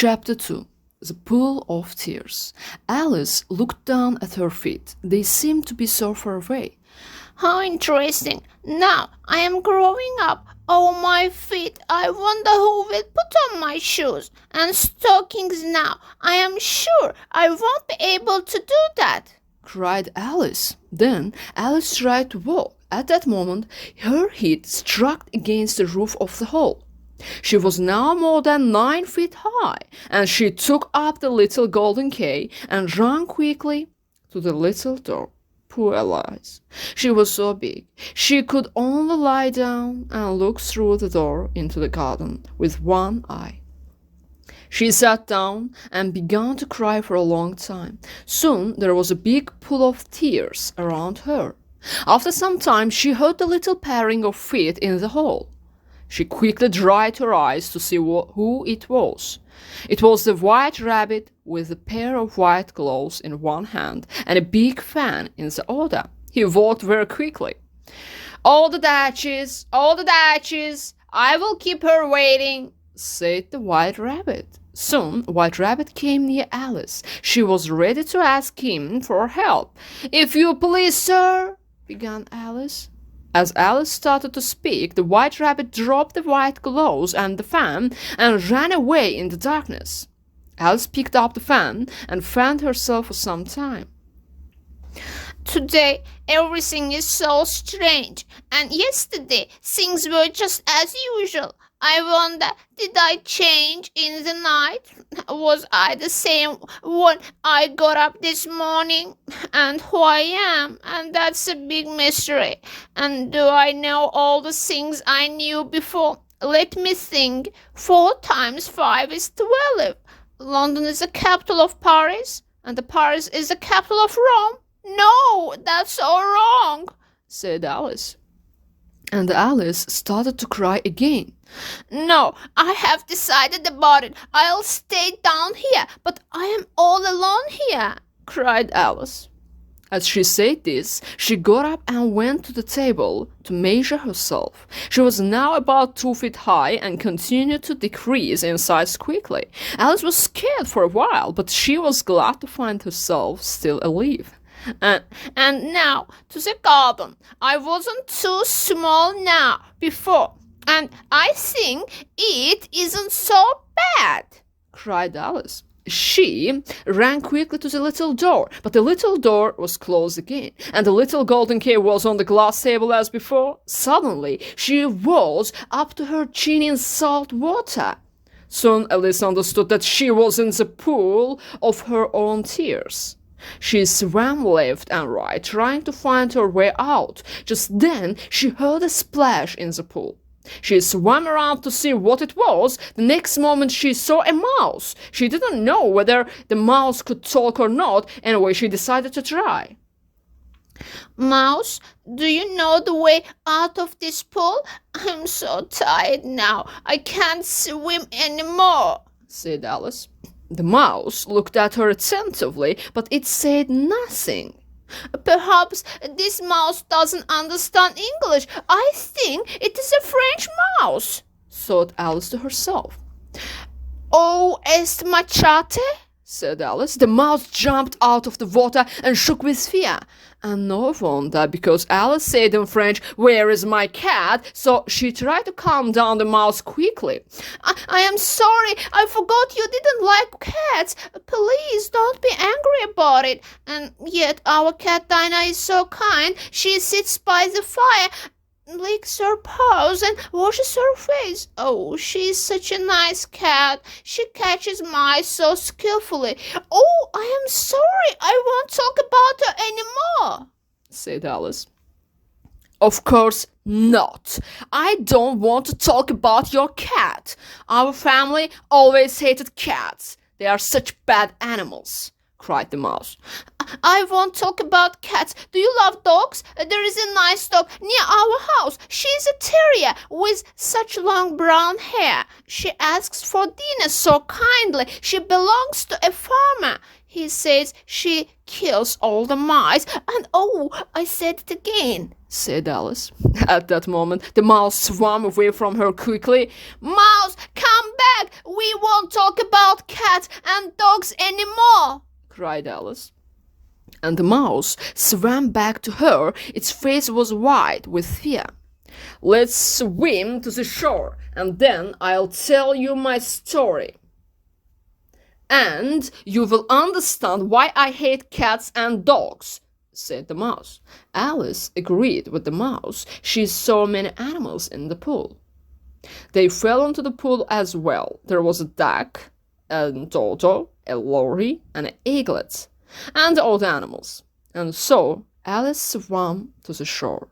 Chapter 2. The Pool of Tears. Alice looked down at her feet. They seemed to be so far away. How interesting. Now I am growing up. Oh, my feet. I wonder who will put on my shoes and stockings now. I am sure I won't be able to do that, cried Alice. Then Alice tried to walk. At that moment, her head struck against the roof of the hall. She was now more than 9 feet high, and she took up the little golden key and ran quickly to the little door. Poor Alice. She was so big, she could only lie down and look through the door into the garden with one eye. She sat down and began to cry for a long time. Soon there was a big pool of tears around her. After some time she heard the little pattering of feet in the hall. She quickly dried her eyes to see who it was. It was the White Rabbit with a pair of white gloves in one hand and a big fan in the other. He walked very quickly. "All the Duchess, I will keep her waiting," said the White Rabbit. Soon White Rabbit came near Alice. She was ready to ask him for help. "If you please, sir," began Alice. As Alice started to speak, the White Rabbit dropped the white gloves and the fan and ran away in the darkness. Alice picked up the fan and fanned herself for some time. "Today everything is so strange, and yesterday things were just as usual. I wonder, did I change in the night? Was I the same when I got up this morning? And who I am? And that's a big mystery. And do I know all the things I knew before? Let me think. 4 times 5 is 12. London is the capital of Paris, and the Paris is the capital of Rome. No, that's all wrong," said Alice. And Alice started to cry again. "No, I have decided about it. I'll stay down here, but I am all alone here," cried Alice. As she said this, she got up and went to the table to measure herself. She was now about 2 feet high and continued to decrease in size quickly. Alice was scared for a while, but she was glad to find herself still alive. And now to the garden. I wasn't too small now before, and I think it isn't so bad," cried Alice. She ran quickly to the little door, but the little door was closed again, and the little golden key was on the glass table as before. Suddenly she was up to her chin in salt water. Soon Alice understood that she was in the pool of her own tears. She swam left and right, trying to find her way out. Just then she heard a splash in the pool. She swam around to see what it was. The next moment she saw a mouse. She didn't know whether the mouse could talk or not. Anyway, she decided to try. "Mouse, do you know the way out of this pool? I'm so tired now. I can't swim anymore," said Alice. The mouse looked at her attentively, but it said nothing. "Perhaps this mouse doesn't understand English. I think it is a French mouse," thought Alice to herself. "Oh, est machate?" said Alice. The mouse jumped out of the water and shook with fear. And no wonder, because Alice said in French, "Where is my cat?" So she tried to calm down the mouse quickly. I am sorry. I forgot you didn't like cats. Please don't be angry about it. And yet our cat Dinah is so kind. She sits by the fire, licks her paws and washes her face. Oh, she's such a nice cat. She catches mice so skillfully. Oh, I am sorry. I won't talk about her anymore," said Alice. "Of course not. I don't want to talk about your cat. Our family always hated cats. They are such bad animals," cried the mouse. "I won't talk about cats. Do you love dogs? There is a nice dog near our house. She is a terrier with such long brown hair. She asks for dinner so kindly. She belongs to a farmer. He says she kills all the mice. And oh, I said it again," said Alice. At that moment, the mouse swam away from her quickly. "Mouse, come back! We won't talk about cats and dogs anymore, cried Alice. And the mouse swam back to her. Its face was white with fear. Let's swim to the shore, and then I'll tell you my story. And you will understand why I hate cats and dogs, said the mouse. Alice agreed with the mouse. She saw many animals in the pool. They fell into the pool as well. There was a duck, a dodo, a lorry, and an eaglet, and all the animals. And so Alice swam to the shore.